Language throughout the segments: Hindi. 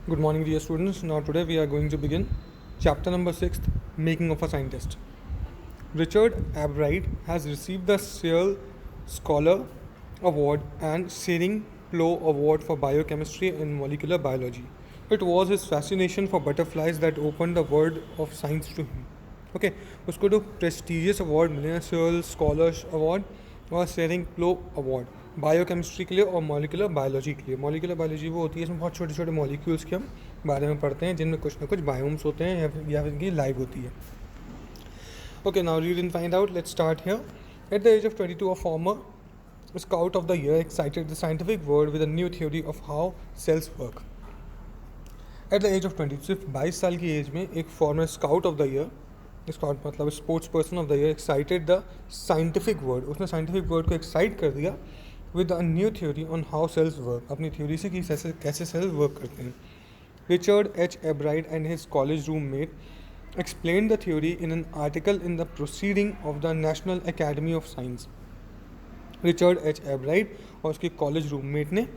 Good morning, dear students. Now, today we are going to begin chapter number 6, Making of a Scientist. Richard Abright has received the Searle Scholar Award and Sering Plough Award for Biochemistry and Molecular Biology. It was his fascination for butterflies that opened the world of science to him. Okay, उसको जो प्रेस्टिजियस अवार्ड मिले हैं सर्ल स्कॉलर्स अवार्ड और सेरिंग प्लो अवार्ड बायोकेमिस्ट्री के लिए और मॉलिकुलर बायोलॉजी के लिए। मॉलिकुलर बायोलॉजी वो होती है इसमें बहुत छोटे छोटे मॉलिक्यूल्स के हम बारे में पढ़ते हैं जिनमें कुछ ना कुछ बायोम्स होते हैं या फिर इनकी लाइफ होती है। Okay, now read and find out. Let's start here. At the age of 22, a former Scout of the Year excited the scientific world with a new theory of how cells work. At the age of 20, सिर्फ 22 साल की एज में एक former scout of the year, scout मतलब sports person of the year, excited the scientific world, उसने साइंटिफिक वर्ल्ड को एक्साइट कर दिया with a new theory on how cells work, अपनी थ्योरी से कि कैसे सेल्स वर्क करते हैं। Richard H Ebright and his college roommate explained the theory in an article in the Proceeding of the National Academy of Science. Richard H Ebright और उसके कॉलेज रूममेट ने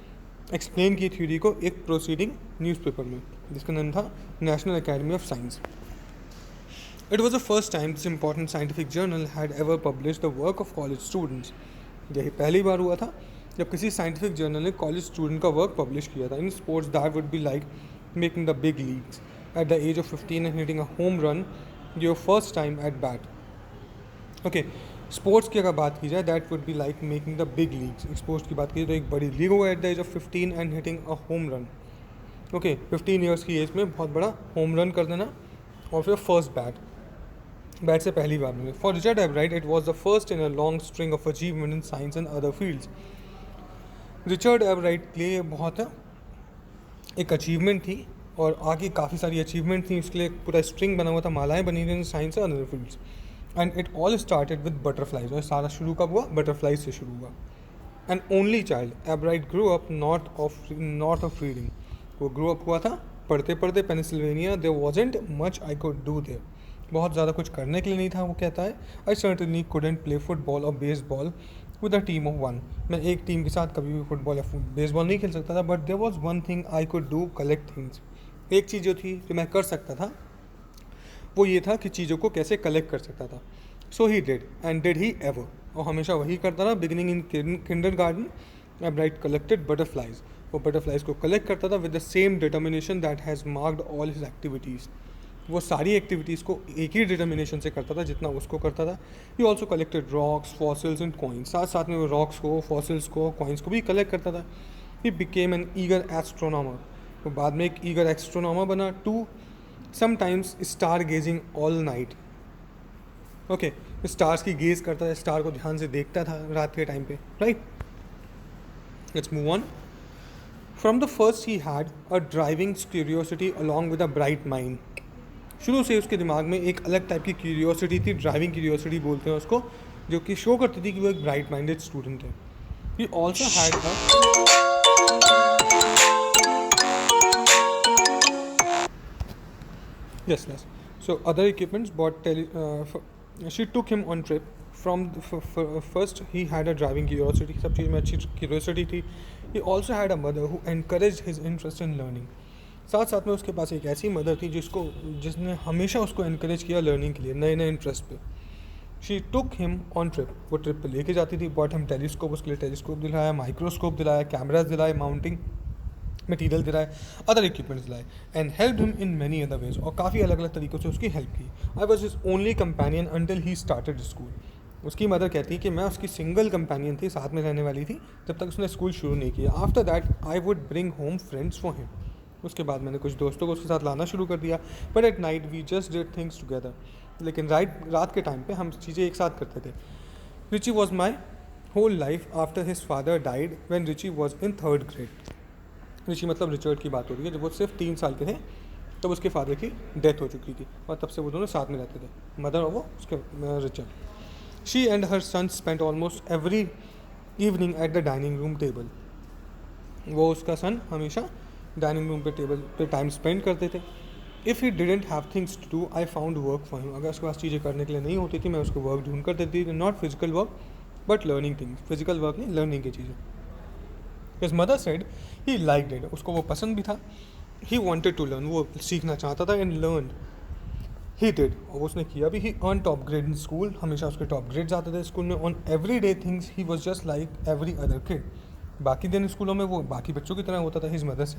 एक्सप्लेन की थ्योरी को एक प्रोसीडिंग न्यूज़पेपर में जिसका नाम था National Academy of Science. It was the first time this important scientific journal had ever publish the work of college students. यही पहली बार हुआ था जब किसी साइंटिफिक जर्नल ने कॉलेज स्टूडेंट का वर्क पब्लिश किया था। In sports that would be like making the big leagues at the age of 15 and hitting a home run your first time at bat. Okay, sports की अगर बात की जाए that would be like making the big leagues. Sports की बात की जाए तो एक बड़ी लीग होगा at the age of 15 and hitting a home run. Okay, 15 years की एज में बहुत बड़ा होम रन कर देना और फिर फर्स्ट बैट से पहली बार में। For Richard एब्राइट it was the first in a long string of achievement in science and other fields. Richard एब्राइट के लिए बहुत एक अचीवमेंट थी और आगे काफ़ी सारी अचीवमेंट थी, उसके लिए पूरा स्ट्रिंग बना हुआ था, मालाएं बनी हुई साइंस और other fields. And it all started with butterflies, और सारा शुरू कब हुआ? बटरफ्लाइज से शुरू हुआ। And only child Ebright grow up not of reading, वो ग्रो अप हुआ था पढ़ते पढ़ते Pennsylvania. There wasn't much I could do there, बहुत ज़्यादा कुछ करने के लिए नहीं था। वो कहता है I certainly couldn't play football और baseball with a team of one, मैं एक टीम के साथ कभी भी फुटबॉल या बेसबॉल नहीं खेल सकता था। But there was one thing I could do, collect things. एक चीज़ जो थी जो मैं कर सकता था वो ये था कि चीज़ों को कैसे कलेक्ट कर सकता था। So he did and did he ever, और हमेशा वही करता था। Beginning in kindergarten Ebright collected butterflies, वो बटरफ्लाइज को कलेक्ट करता था with the same determination that has marked all his activities. वो सारी एक्टिविटीज़ को एक ही डिटर्मिनेशन से करता था जितना उसको करता था। He also collected rocks, fossils and coins, साथ साथ में वो रॉक्स को, फॉसिल्स को, कॉइन्स को भी कलेक्ट करता था। He became an eager astronomer, तो बाद में एक ईगर एस्ट्रोनॉमर बना। Too sometimes star gazing all night, okay, stars की गेज करता था, स्टार को ध्यान से देखता था रात के टाइम पे, right. Let's move on. From the first he had a driving curiosity along with a bright mind, शुरू से उसके दिमाग में एक अलग टाइप की क्यूरियोसिटी थी, ड्राइविंग क्यूरियोसिटी बोलते हैं उसको, जो कि शो करती थी कि वो एक ब्राइट माइंडेड स्टूडेंट है। He also had a yes. So other equipments bought she took him on trip from first he had a driving curiosity, सब चीज़ में अच्छी curiosity थी। he also had a mother who encouraged his interest in learning, साथ साथ में उसके पास एक ऐसी मदर थी जिसने हमेशा उसको encourage किया लर्निंग के लिए, नए नए इंटरेस्ट पे। She took him on trip, वो ट्रिप पे लेके जाती थी। बॉट हम टेलीस्कोप, उसके लिए टेलीस्कोप दिलाया, माइक्रोस्कोप दिलाया, कैमराज दिलाए, माउंटिंग मटीरियल दिलाए, अदर इक्विपमेंट्स दिलाए, and help him in many other ways, और काफ़ी अलग अलग तरीक़ों से उसकी हेल्प की। I was his only companion until he started school, उसकी मदर कहती है कि मैं उसकी सिंगल कंपेनियन थी, साथ में रहने वाली थी जब तक उसने स्कूल शुरू नहीं किया। After that I would bring home friends for him, उसके बाद मैंने कुछ दोस्तों को उसके साथ लाना शुरू कर दिया। But at night we just did things together, लेकिन रात के टाइम पे हम चीज़ें एक साथ करते थे। Richie was my whole life after his father died when Richie was in 3rd grade. Richie मतलब रिचर्ड की बात हो रही है, जब वो सिर्फ 3 साल के थे तब उसके फादर की डेथ हो चुकी थी, और तब से वो दोनों साथ में रहते थे, मदर और वो उसके Richard. She and her son spent almost every evening at the dining room table, वो उसका सन हमेशा डाइनिंग रूम पे टेबल पे टाइम स्पेंड करते थे। If he didn't have things to do I found work for him, अगर उसके पास चीज़ें करने के लिए नहीं होती थी मैं उसको वर्क ढूंढ कर देती थी। Not physical work but learning things, physical work नहीं, लर्निंग की चीज़ें। His mother said he liked it, उसको वो पसंद भी था। ही वॉन्टेड टू लर्न, वो सीखना चाहता था एंड लर्न ही डिड, और उसने किया भी. He earn top grade in school, हमेशा उसके टॉप ग्रेड्स आते थे स्कूल में. On everyday things he was just like every other kid. बाकी दिन स्कूलों में वो बाकी बच्चों की तरह होता था हिज मदर से.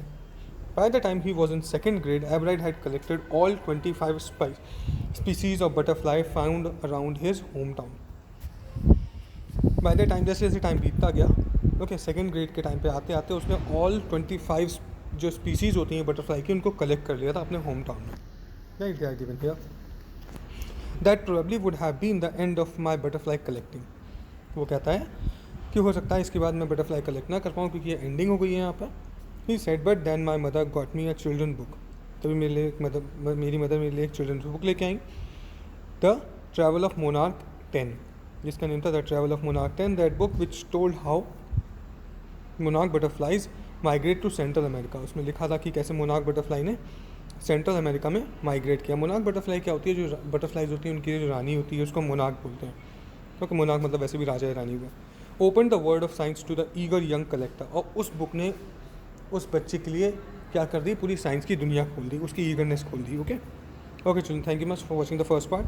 By the time he was in second grade, Abride had collected all 25 species of butterfly found around his hometown. By the time जैसे जैसे टाइम बीतता गया, ओके, सेकेंड ग्रेड के टाइम पे आते आते उसने ऑल 25 जो स्पीसीज़ होती हैं बटरफ्लाई की उनको कलेक्ट कर लिया था अपने होम टाउन में. Right, they are given here. That probably would have been the end of my butterfly collecting. वो कहता है कि हो सकता है इसके बाद मैं बटरफ्लाई कलेक्ट ना कर पाऊँ क्योंकि ये एंडिंग हो गई है यहाँ पर. He said, but then my mother got me a children book. तभी मेरे लिए मेरी मदर मेरे लिए एक चिल्ड्रन बुक लेके आई, द ट्रैवल ऑफ मोनार्क 10, जिसका नेम था the travel of monarch 10. That book which told how monarch butterflies migrate to central America. उसमें लिखा था कि कैसे मोनार्क बटरफ्लाई ने सेंट्रल अमेरिका में माइग्रेट किया. मोनार्क बटरफ्लाई क्या होती है? जो बटरफ्लाइज होती है उनकी जो रानी होती है उसको मोनार्क बोलते हैं, क्योंकि मोनार्क मतलब वैसे भी राजा या रानी हुआ. Open the world of science to the eager young collector. और उस बुक ने उस बच्चे के लिए क्या कर दी? पूरी साइंस की दुनिया खोल दी, उसकी ईगरनेस खोल दी. ओके ओके, चलो, thank you much for watching the first part.